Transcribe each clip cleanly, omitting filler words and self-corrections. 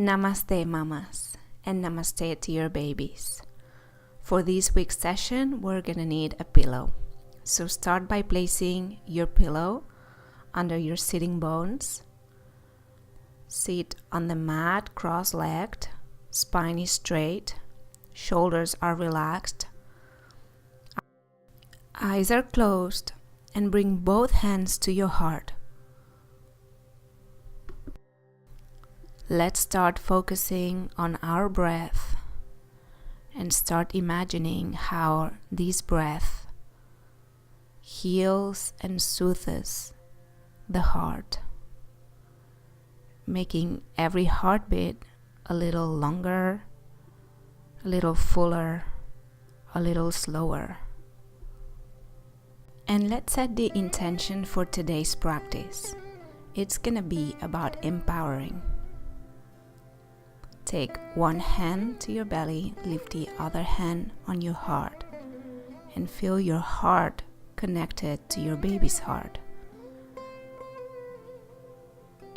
Namaste, mamas, and namaste to your babies. For this week's session, we're gonna need a pillow. So start by placing your pillow under your sitting bones. Sit on the mat cross-legged, spine is straight, shoulders are relaxed, eyes are closed, and bring both hands to your heart. Let's start focusing on our breath and start imagining how this breath heals and soothes the heart, making every heartbeat a little longer, a little fuller, a little slower. And let's set the intention for today's practice. It's gonna be about empowering. Take one hand to your belly, lift the other hand on your heart, and feel your heart connected to your baby's heart.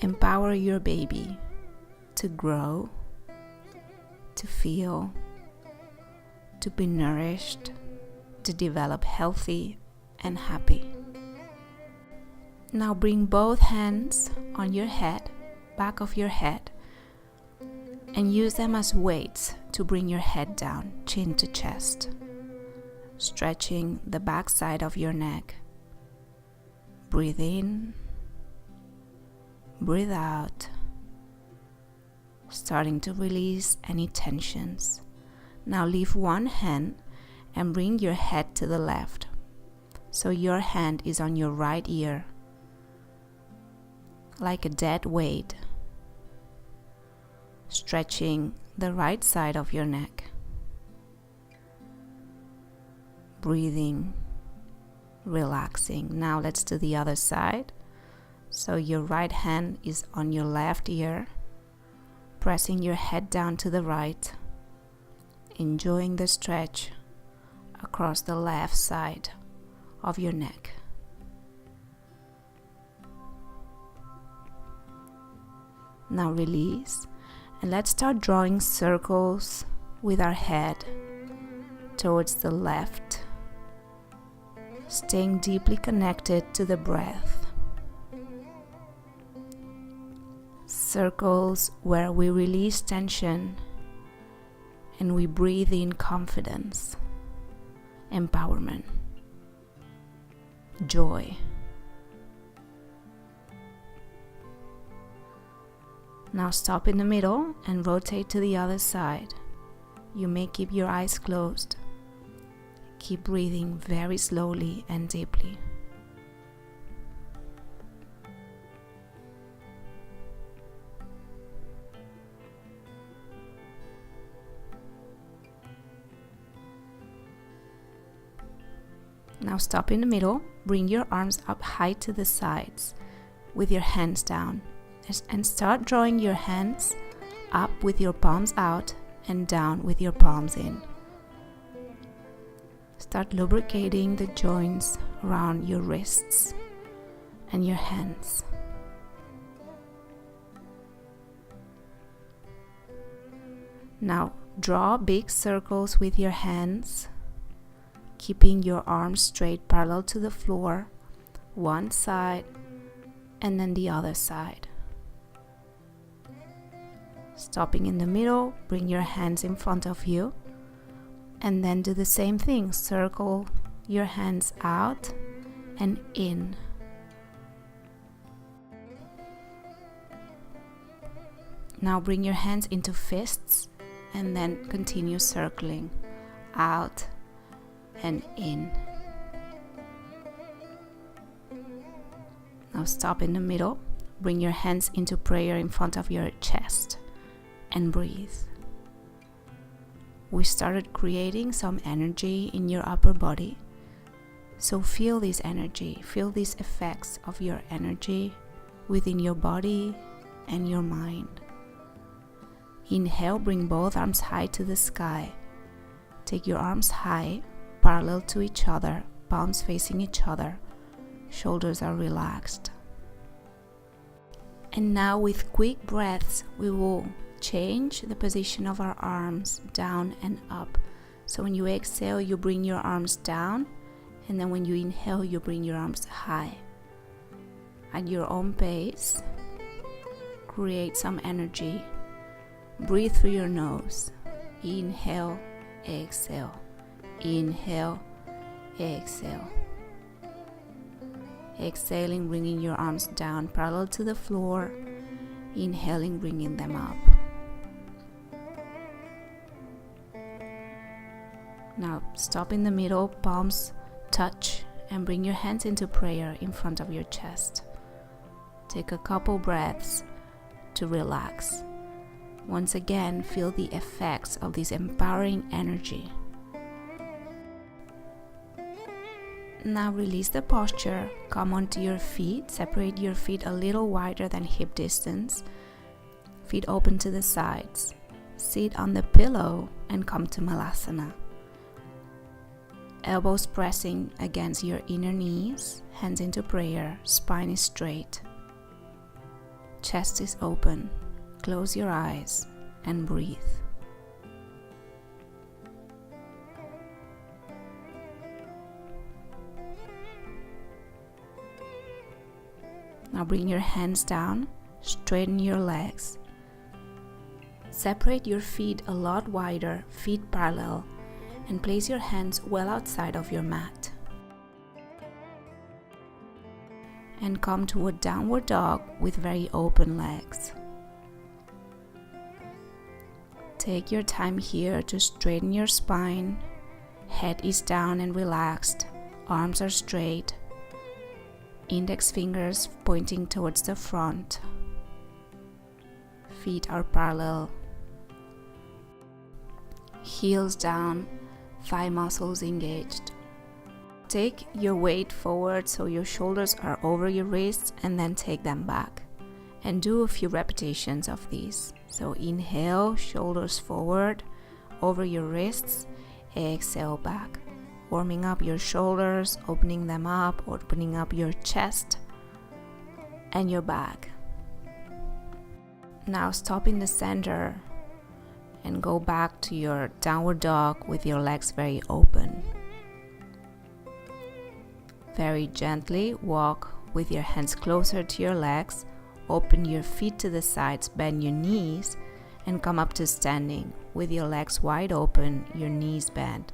Empower your baby to grow, to feel, to be nourished, to develop healthy and happy. Now bring both hands on your head, back of your head, and use them as weights to bring your head down, chin to chest, stretching the back side of your neck. Breathe in, breathe out, starting to release any tensions. Now leave one hand and bring your head to the left, so your hand is on your right ear, like a dead weight, stretching the right side of your neck. Breathing, relaxing. Now let's do the other side. So your right hand is on your left ear, pressing your head down to the right, enjoying the stretch across the left side of your neck. Now release. And let's start drawing circles with our head towards the left, staying deeply connected to the breath. Circles where we release tension and we breathe in confidence, empowerment, joy. Now stop in the middle and rotate to the other side. You may keep your eyes closed. Keep breathing very slowly and deeply. Now stop in the middle. Bring your arms up high to the sides with your hands down. And start drawing your hands up with your palms out and down with your palms in. Start lubricating the joints around your wrists and your hands. Now draw big circles with your hands, keeping your arms straight parallel to the floor, one side and then the other side. Stopping in the middle, bring your hands in front of you, and then do the same thing. Circle your hands out and in. Now bring your hands into fists and then continue circling out and in. Now stop in the middle, bring your hands into prayer in front of your chest. And breathe. We started creating some energy in your upper body. So feel this energy, feel these effects of your energy within your body and your mind. Inhale, bring both arms high to the sky. Take your arms high, parallel to each other, palms facing each other. Shoulders are relaxed. And now with quick breaths, we will change the position of our arms down and up. So when you exhale, you bring your arms down, and then when you inhale, you bring your arms high. At your own pace, create some energy. Breathe through your nose. Inhale, exhale. Inhale, exhale. Exhaling, bringing your arms down parallel to the floor. Inhaling, bringing them up. Now stop in the middle, palms touch, and bring your hands into prayer in front of your chest. Take a couple breaths to relax. Once again, feel the effects of this empowering energy. Now release the posture, come onto your feet, separate your feet a little wider than hip distance, feet open to the sides. Sit on the pillow and come to Malasana. Elbows pressing against your inner knees, hands into prayer, spine is straight. Chest is open. Close your eyes and breathe. Now bring your hands down, straighten your legs. Separate your feet a lot wider, feet parallel, and place your hands well outside of your mat. And come to a downward dog with very open legs. Take your time here to straighten your spine. Head is down and relaxed. Arms are straight. Index fingers pointing towards the front. Feet are parallel. Heels down, thigh muscles engaged. Take your weight forward so your shoulders are over your wrists, and then take them back. And do a few repetitions of these. So inhale, shoulders forward, over your wrists. Exhale back. Warming up your shoulders, opening them up, opening up your chest and your back. Now stop in the center and go back to your downward dog with your legs very open. Very gently walk with your hands closer to your legs. Open your feet to the sides, bend your knees, and come up to standing with your legs wide open, your knees bent.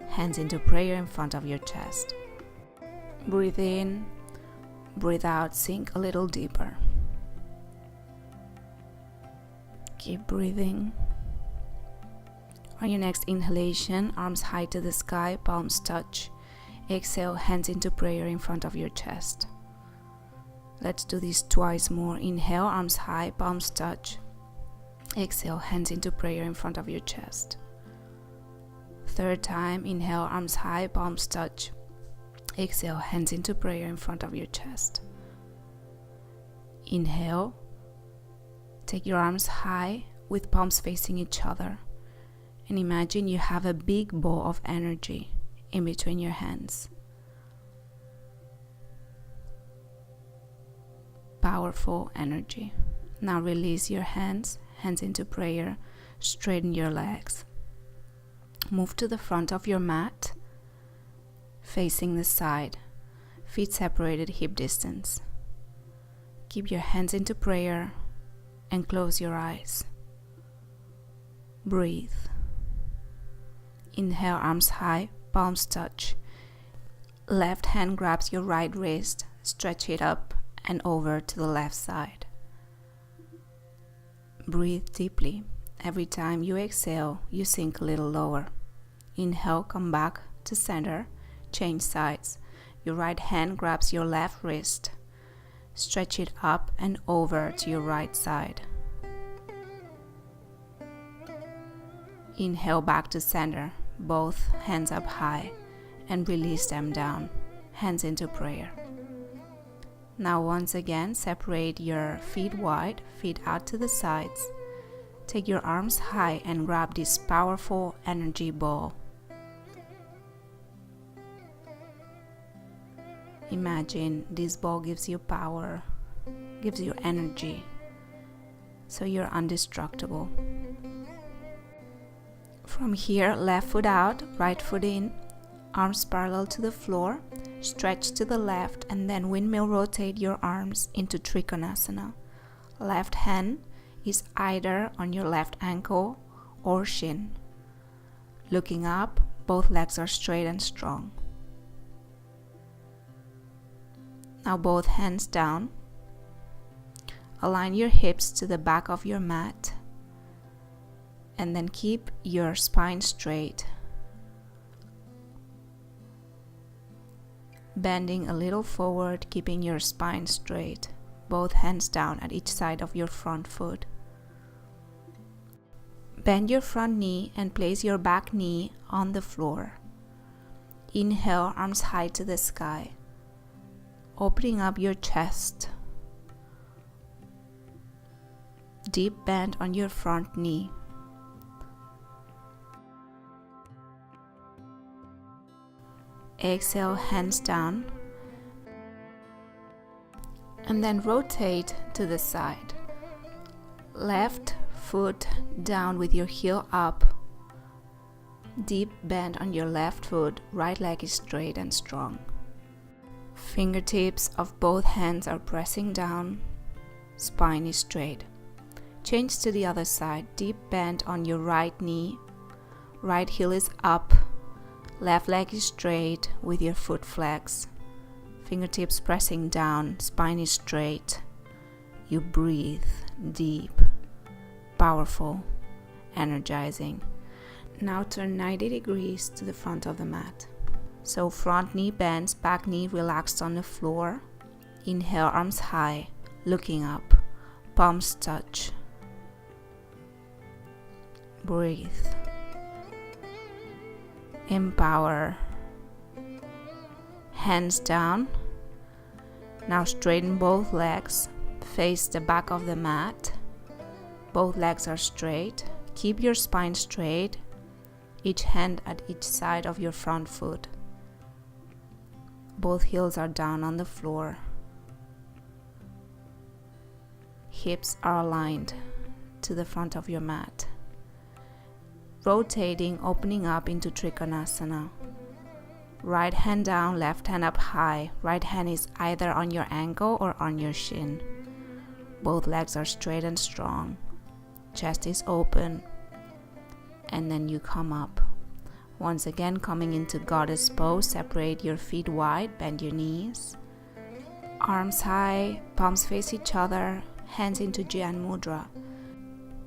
Hands into prayer in front of your chest. Breathe in, breathe out, sink a little deeper. Keep breathing. On your next inhalation, arms high to the sky, palms touch. Exhale, hands into prayer in front of your chest. Let's do this twice more. Inhale, arms high, palms touch. Exhale, hands into prayer in front of your chest. Third time, inhale, arms high, palms touch. Exhale, hands into prayer in front of your chest. Inhale, take your arms high with palms facing each other. And imagine you have a big ball of energy in between your hands. Powerful energy. Now release your hands, hands into prayer, straighten your legs. Move to the front of your mat, facing the side, feet separated hip distance. Keep your hands into prayer and close your eyes. Breathe. Inhale, arms high, palms touch. Left hand grabs your right wrist, stretch it up and over to the left side. Breathe deeply. Every time you exhale, you sink a little lower. Inhale, come back to center, change sides. Your right hand grabs your left wrist. Stretch it up and over to your right side. Inhale back to center, both hands up high, and release them down, hands into prayer. Now once again, separate your feet wide, feet out to the sides. Take your arms high and grab this powerful energy ball. Imagine this ball gives you power, gives you energy. so you're indestructible. From here, left foot out, right foot in, arms parallel to the floor, stretch to the left, and then windmill rotate your arms into Trikonasana. Left hand is either on your left ankle or shin. Looking up, both legs are straight and strong. Now both hands down. Align your hips to the back of your mat, and then keep your spine straight. Bending a little forward, keeping your spine straight. Both hands down at each side of your front foot. Bend your front knee and place your back knee on the floor. Inhale, arms high to the sky, opening up your chest. Deep bend on your front knee. Exhale, hands down, and then rotate to the side. Left foot down with your heel up. Deep bend on your left foot, right leg is straight and strong. Fingertips of both hands are pressing down, spine is straight. Change to the other side, deep bend on your right knee, right heel is up, left leg is straight with your foot flexed. Fingertips pressing down, spine is straight. You breathe deep, powerful, energizing. Now turn 90 degrees to the front of the mat. So front knee bends, back knee relaxed on the floor. Inhale, arms high, looking up, palms touch. Breathe. Empower. Hands down. Now straighten both legs, face the back of the mat. Both legs are straight. Keep your spine straight, each hand at each side of your front foot. Both heels are down on the floor. Hips are aligned to the front of your mat. Rotating, opening up into Trikonasana. Right hand down, left hand up high. Right hand is either on your ankle or on your shin. Both legs are straight and strong. Chest is open. And then you come up. Once again, coming into goddess pose, separate your feet wide, bend your knees. Arms high, palms face each other, hands into Jyan Mudra.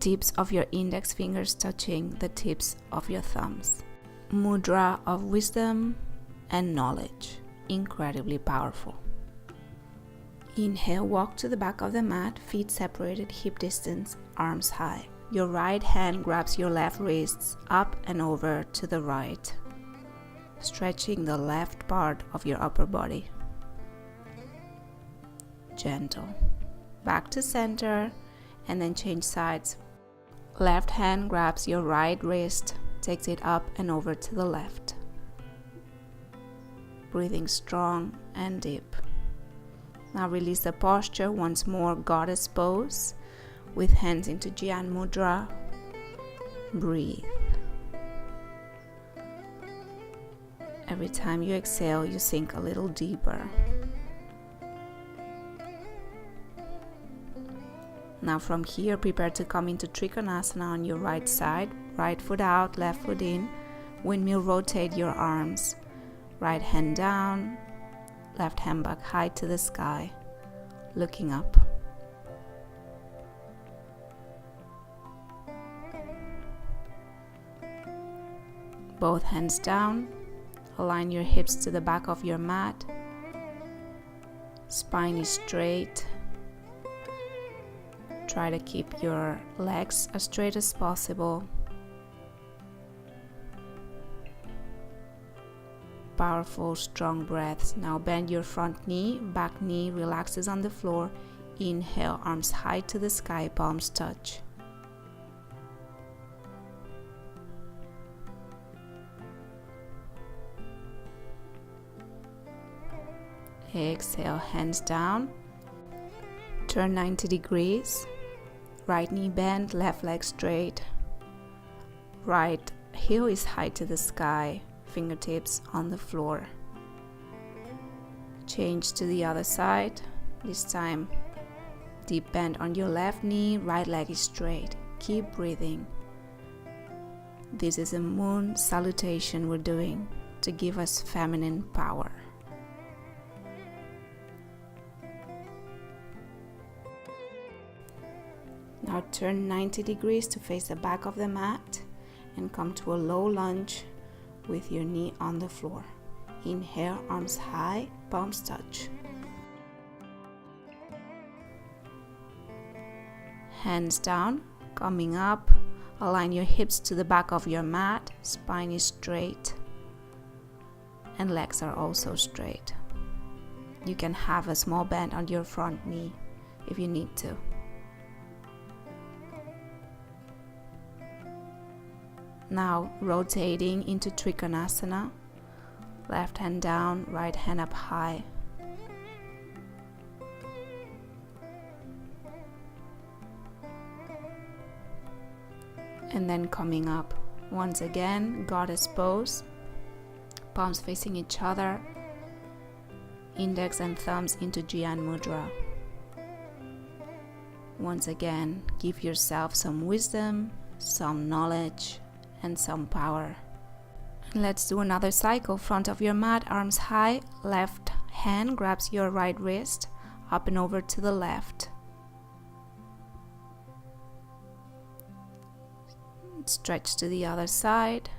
Tips of your index fingers touching the tips of your thumbs. Mudra of wisdom and knowledge, incredibly powerful. Inhale, walk to the back of the mat, feet separated, hip distance, arms high. Your right hand grabs your left wrists up and over to the right, stretching the left part of your upper body. Gentle. Back to center, and then change sides. Left hand grabs your right wrist, takes it up and over to the left. Breathing strong and deep. Now release the posture once more, goddess pose, with hands into Jyan Mudra. Breathe. Every time you exhale, you sink a little deeper. Now from here, prepare to come into Trikonasana on your right side. Right foot out, left foot in. Windmill rotate your arms. Right hand down, left hand back high to the sky, looking up. Both hands down, align your hips to the back of your mat. Spine is straight. Try to keep your legs as straight as possible. Powerful, strong breaths. Now bend your front knee, back knee relaxes on the floor. Inhale, arms high to the sky, palms touch. Exhale, hands down. Turn 90 degrees. Right knee bent, left leg straight. Right heel is high to the sky, fingertips on the floor. Change to the other side. This time, deep bend on your left knee, right leg is straight. Keep breathing. This is a moon salutation we're doing to give us feminine power. Now turn 90 degrees to face the back of the mat and come to a low lunge with your knee on the floor. Inhale, arms high, palms touch. Hands down, coming up. Align your hips to the back of your mat. Spine is straight and legs are also straight. You can have a small bend on your front knee if you need to. Now rotating into Trikonasana. Left hand down, right hand up high. And then coming up once again, goddess pose. Palms facing each other. Index and thumbs into Jyan Mudra. Once again, give yourself some wisdom, some knowledge, and some power. And let's do another cycle. Front of your mat, arms high. Left hand grabs your right wrist, up and over to the left. Stretch to the other side.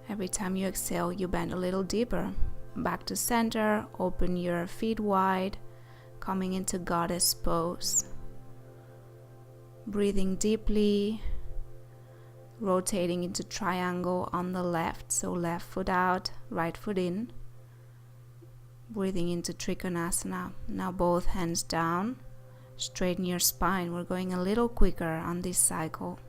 Every time you exhale, you bend a little deeper. Back to center, open your feet wide, coming into goddess pose. Breathing deeply, rotating into triangle on the left, so left foot out, right foot in. Breathing into Trikonasana. Now both hands down, straighten your spine. We're going a little quicker on this cycle.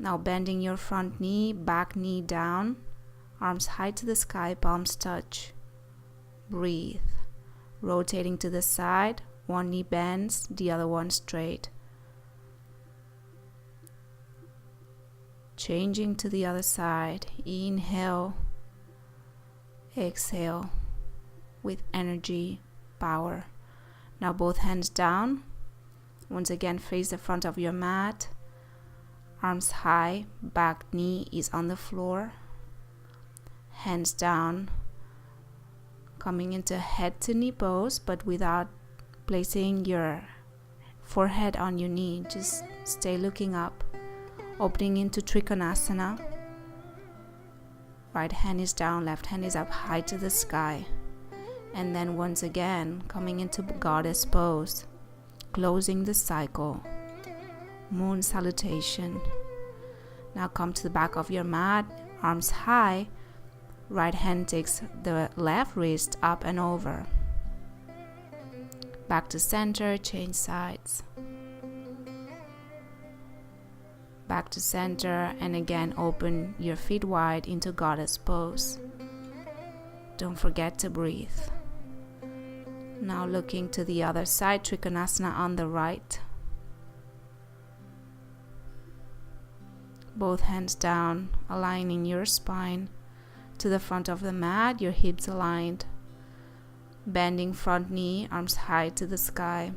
Now bending your front knee, back knee down, arms high to the sky, palms touch. Breathe. Rotating to the side, one knee bends, the other one straight. Changing to the other side. Inhale, exhale with energy, power. Now both hands down. Once again, face the front of your mat. Arms high, back knee is on the floor. Hands down. Coming into head to knee pose, but without placing your forehead on your knee. Just stay looking up. Opening into Trikonasana. Right hand is down, left hand is up high to the sky. And then once again, coming into goddess pose. Closing the cycle. Moon salutation. Now come to the back of your mat, arms high. Right hand takes the left wrist up and over. Back to center, change sides. Back to center, and again open your feet wide into goddess pose. Don't forget to breathe. Now looking to the other side, Trikonasana on the right. Both hands down, aligning your spine to the front of the mat, your hips aligned. Bending front knee, arms high to the sky.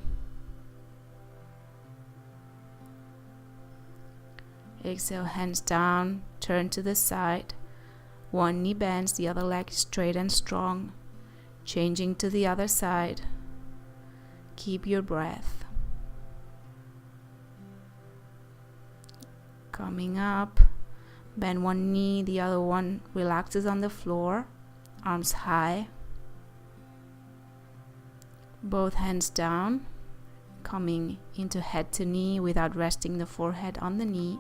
Exhale, hands down, turn to the side. One knee bends, the other leg is straight and strong. Changing to the other side. Keep your breath. Coming up, bend one knee, the other one relaxes on the floor. Arms high. Both hands down, coming into head to knee without resting the forehead on the knee.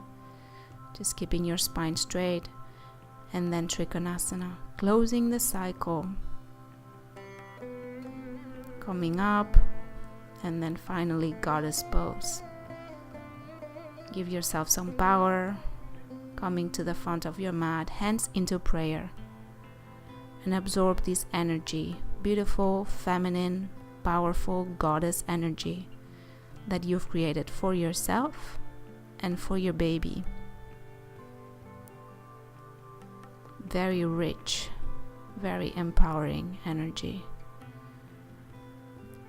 Just keeping your spine straight. And then Trikonasana, closing the cycle. Coming up, and then finally goddess pose. Give yourself some power. Coming to the front of your mat, hands into prayer. And absorb this energy, beautiful, feminine, powerful goddess energy that you've created for yourself and for your baby. Very rich, very empowering energy.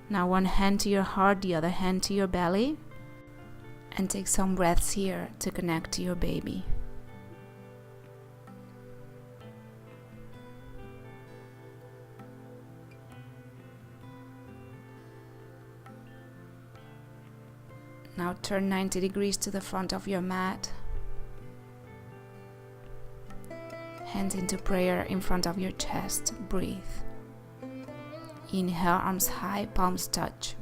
Now one hand to your heart, the other hand to your belly, and take some breaths here to connect to your baby. Now turn 90 degrees to the front of your mat. Hands into prayer in front of your chest. Breathe. Inhale, arms high, palms touch.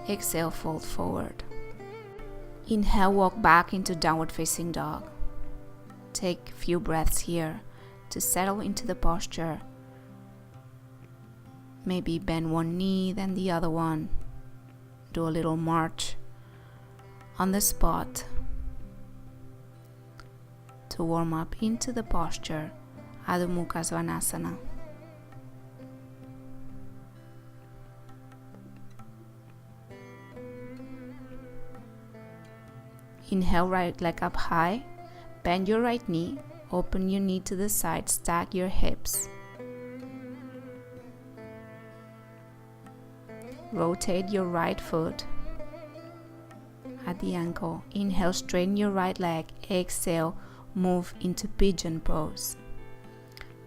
Exhale, fold forward. Inhale, walk back into downward facing dog. Take a few breaths here to settle into the posture. Maybe bend one knee, then the other one. Do a little march on the spot to warm up into the posture, Adho Mukha Svanasana. Inhale, right leg up high, bend your right knee, open your knee to the side, stack your hips. Rotate your right foot at the ankle. Inhale, straighten your right leg. Exhale, move into pigeon pose.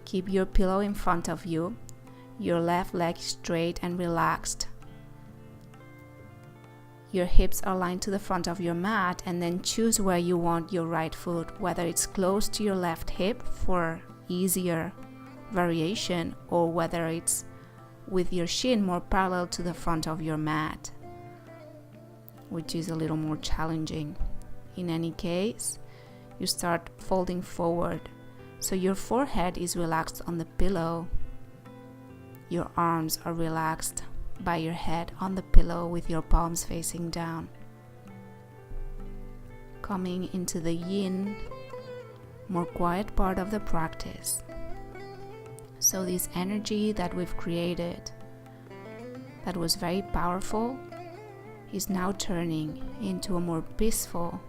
Keep your pillow in front of you. Your left leg straight and relaxed. Your hips are aligned to the front of your mat, and then choose where you want your right foot, whether it's close to your left hip for easier variation, or whether it's with your shin more parallel to the front of your mat, which is a little more challenging. In any case, you start folding forward, so your forehead is relaxed on the pillow. Your arms are relaxed by your head on the pillow with your palms facing down. Coming into the yin, more quiet part of the practice. So this energy that we've created, that was very powerful, is now turning into a more peaceful,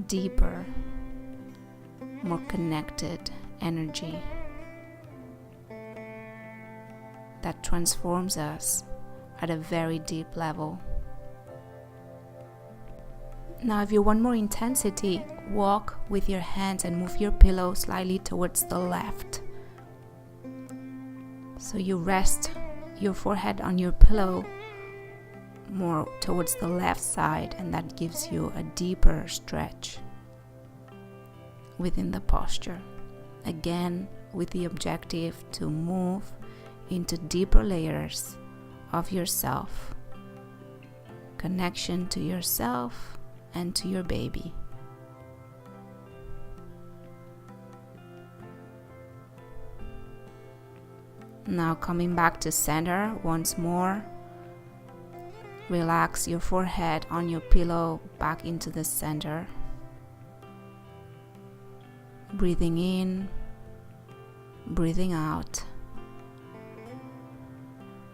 deeper, more connected energy that transforms us at a very deep level. Now, if you want more intensity, walk with your hands and move your pillow slightly towards the left. So you rest your forehead on your pillow more towards the left side, and that gives you a deeper stretch within the posture. Again, with the objective to move into deeper layers of yourself, connection to yourself and to your baby. Now coming back to center once more. Relax your forehead on your pillow back into the center. Breathing in, breathing out.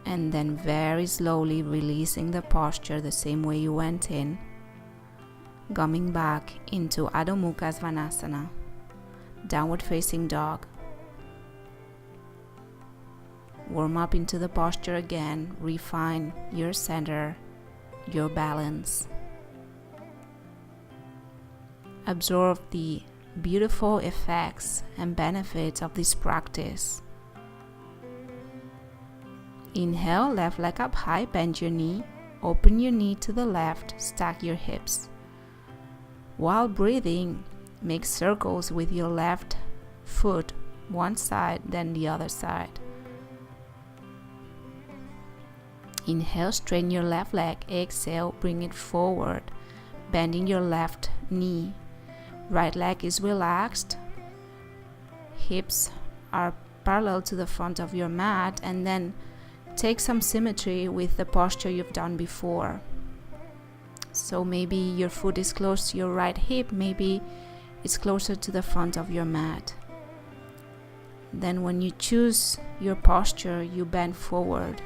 And then very slowly releasing the posture the same way you went in. Coming back into Adho Mukha Svanasana, downward facing dog. Warm up into the posture again, refine your center, your balance. Absorb the beautiful effects and benefits of this practice. Inhale, left leg up high, bend your knee, open your knee to the left, stack your hips. While breathing, make circles with your left foot, one side, then the other side. Inhale, straighten your left leg. Exhale, bring it forward, bending your left knee. Right leg is relaxed. Hips are parallel to the front of your mat, and then take some symmetry with the posture you've done before. So maybe your foot is close to your right hip, maybe it's closer to the front of your mat. Then when you choose your posture, you bend forward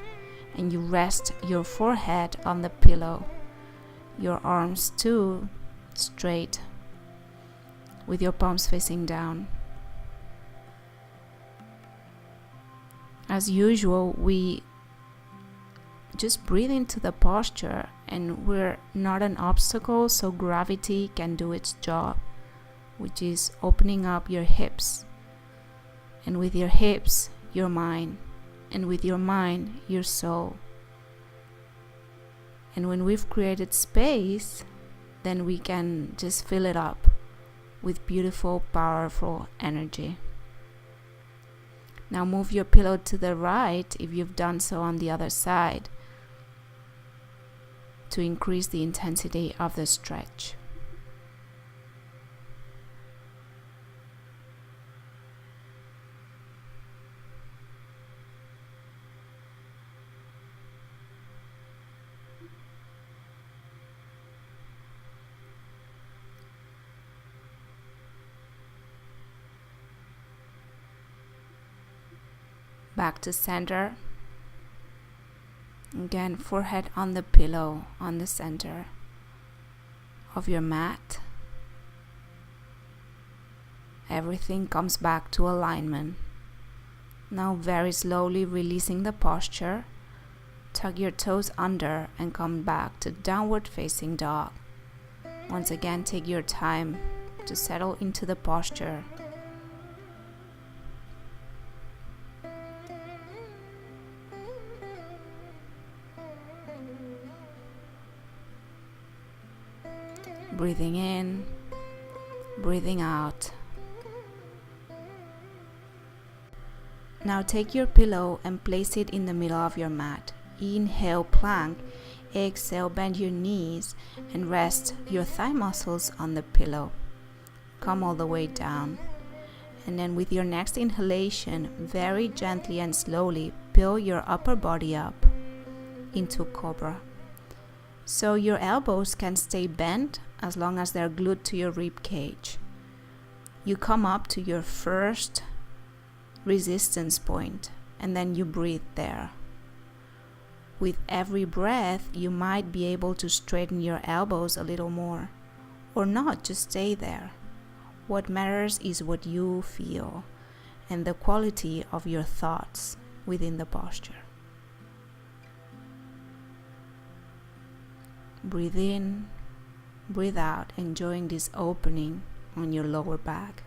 and you rest your forehead on the pillow, your arms too straight, with your palms facing down. As usual, we just breathe into the posture, and we're not an obstacle, so gravity can do its job, which is opening up your hips, and with your hips, your mind, and with your mind, your soul. And when we've created space, then we can just fill it up with beautiful, powerful energy. Now move your pillow to the right if you've done so on the other side to increase the intensity of the stretch. Back to center. Again, forehead on the pillow, on the center of your mat. Everything comes back to alignment. Now very slowly releasing the posture. Tuck your toes under and come back to downward facing dog. Once again, take your time to settle into the posture. Breathing in, breathing out. Now take your pillow and place it in the middle of your mat. Inhale, plank. Exhale, bend your knees and rest your thigh muscles on the pillow. Come all the way down. And then with your next inhalation, very gently and slowly, peel your upper body up into cobra. So your elbows can stay bent as long as they're glued to your rib cage. You come up to your first resistance point and then you breathe there. With every breath, you might be able to straighten your elbows a little more, or not, just stay there. What matters is what you feel and the quality of your thoughts within the posture. Breathe in, breathe out, enjoying this opening on your lower back.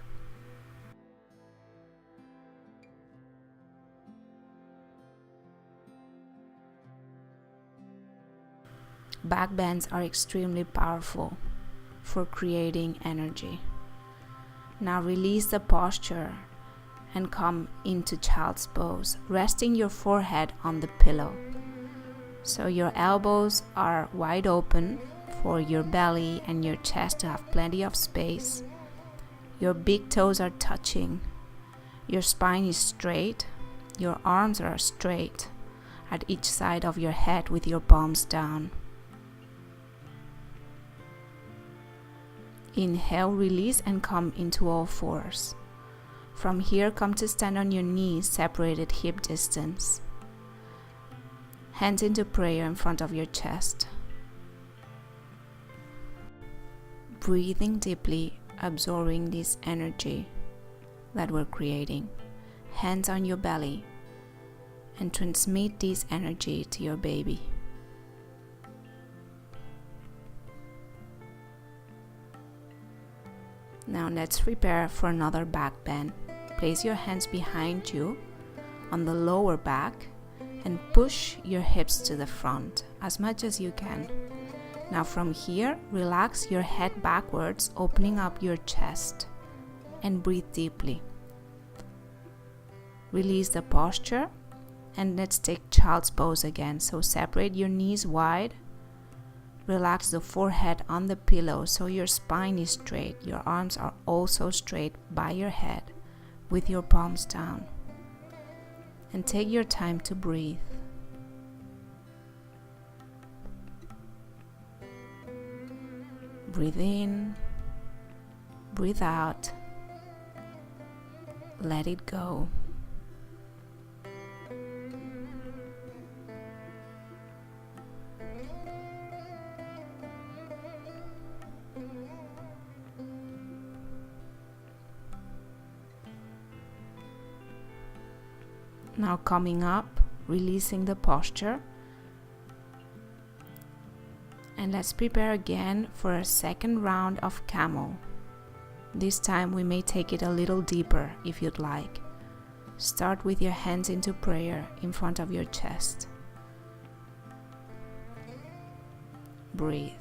Back bends are extremely powerful for creating energy. Now release the posture and come into child's pose, resting your forehead on the pillow. So your elbows are wide open for your belly and your chest to have plenty of space. Your big toes are touching. Your spine is straight. Your arms are straight at each side of your head with your palms down. Inhale, release, and come into all fours. From here, come to stand on your knees, separated hip distance. Hands into prayer in front of your chest. Breathing deeply, absorbing this energy that we're creating. Hands on your belly and transmit this energy to your baby. Now let's prepare for another back bend. Place your hands behind you on the lower back and push your hips to the front as much as you can. Now from here, relax your head backwards, opening up your chest, and breathe deeply. Release the posture and let's take child's pose again. So separate your knees wide. Relax the forehead on the pillow so your spine is straight. Your arms are also straight by your head with your palms down. And take your time to breathe. Breathe in, breathe out, let it go. Now coming up, releasing the posture. And let's prepare again for a second round of camel. This time we may take it a little deeper if you'd like. Start with your hands into prayer in front of your chest. Breathe.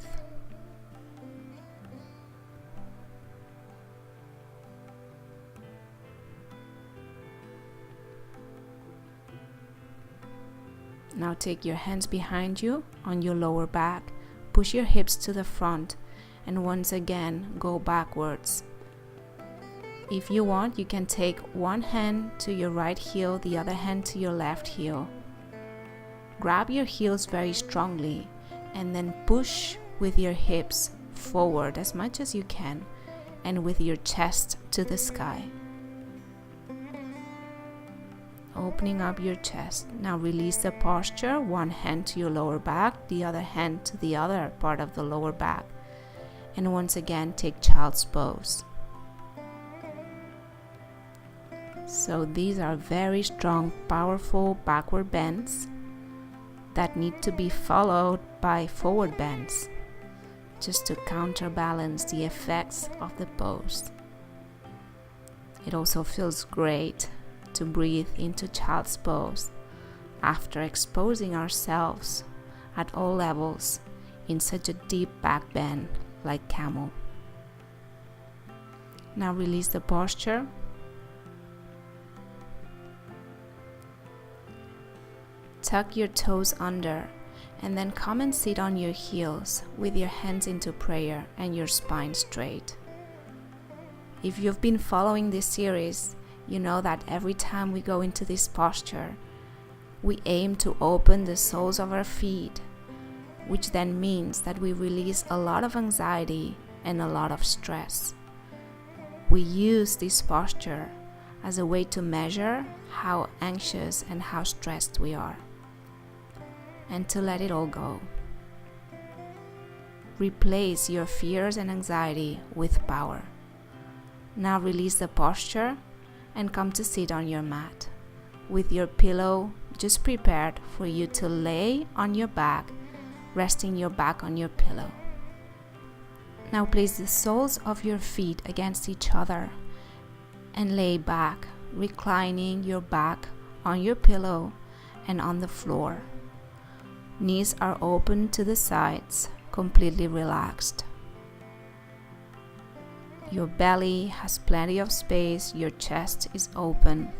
Now take your hands behind you on your lower back, push your hips to the front, and once again go backwards. If you want, you can take one hand to your right heel, the other hand to your left heel. Grab your heels very strongly and then push with your hips forward as much as you can and with your chest to the sky. Opening up your chest. Now release the posture, one hand to your lower back, the other hand to the other part of the lower back. And once again, take child's pose. So these are very strong, powerful backward bends that need to be followed by forward bends, just to counterbalance the effects of the pose. It also feels great to breathe into child's pose after exposing ourselves at all levels in such a deep back bend like camel. Now release the posture. Tuck your toes under and then come and sit on your heels with your hands into prayer and your spine straight. If you've been following this series, you know that every time we go into this posture, we aim to open the soles of our feet, which then means that we release a lot of anxiety and a lot of stress. We use this posture as a way to measure how anxious and how stressed we are, and to let it all go. Replace your fears and anxiety with power. Now release the posture and come to sit on your mat with your pillow just prepared for you to lay on your back, resting your back on your pillow. Now place the soles of your feet against each other and lay back, reclining your back on your pillow and on the floor. Knees are open to the sides, completely relaxed. Your belly has plenty of space, your chest is open.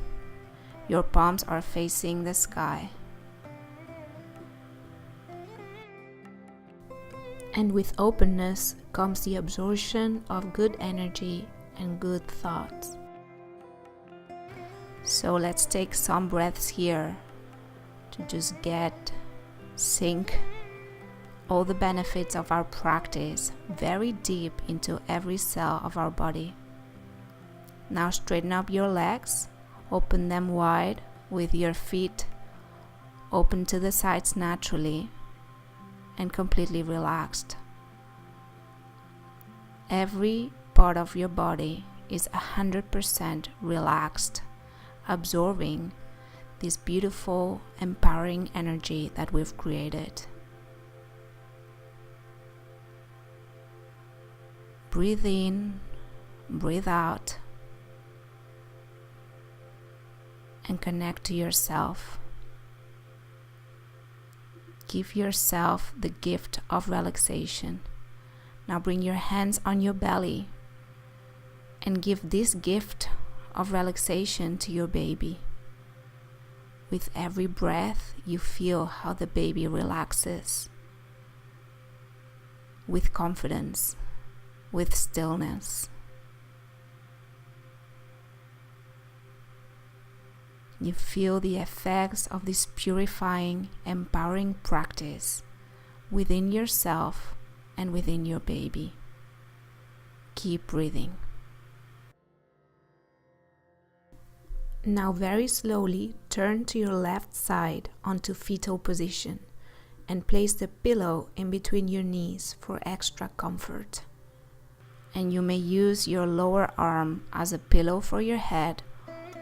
Your palms are facing the sky. And with openness comes the absorption of good energy and good thoughts. So let's take some breaths here to just sink all the benefits of our practice very deep into every cell of our body. Now straighten up your legs, open them wide with your feet open to the sides naturally and completely relaxed. Every part of your body is 100% relaxed, absorbing this beautiful, empowering energy that we've created. Breathe in, breathe out, and connect to yourself. Give yourself the gift of relaxation. Now bring your hands on your belly and give this gift of relaxation to your baby. With every breath, you feel how the baby relaxes. With confidence, with stillness. You feel the effects of this purifying, empowering practice within yourself and within your baby. Keep breathing. Now very slowly turn to your left side onto fetal position and place the pillow in between your knees for extra comfort. And you may use your lower arm as a pillow for your head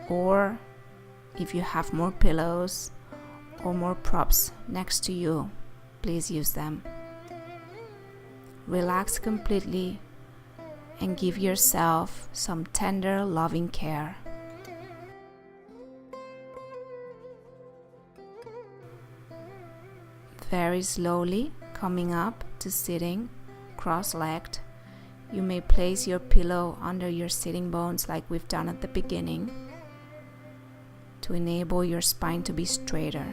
or If you have more pillows or more props next to you, please use them. Relax completely and give yourself some tender, loving care. Very slowly coming up to sitting cross-legged. You may place your pillow under your sitting bones like we've done at the beginning to enable your spine to be straighter.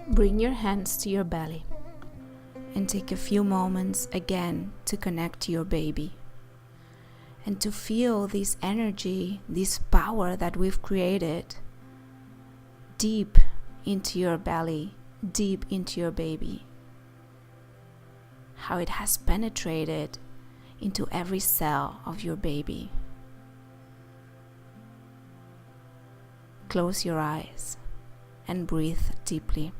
Bring your hands to your belly and take a few moments again to connect to your baby and to feel this energy, this power that we've created deep into your belly, deep into your baby. How it has penetrated into every cell of your baby. Close your eyes and breathe deeply.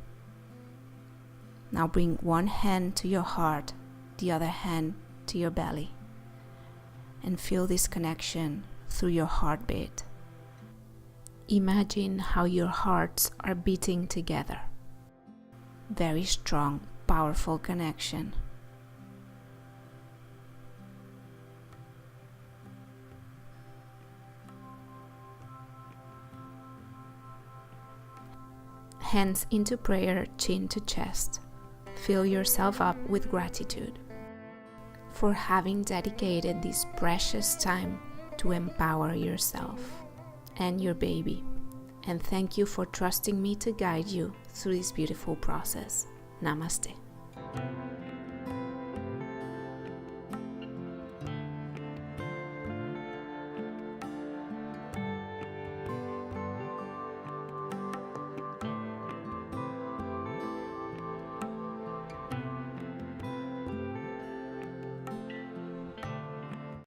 Now bring one hand to your heart, the other hand to your belly, and feel this connection through your heartbeat. Imagine how your hearts are beating together. Very strong, powerful connection. Hands into prayer, chin to chest. Fill yourself up with gratitude for having dedicated this precious time to empower yourself and your baby. And thank you for trusting me to guide you through this beautiful process. Namaste.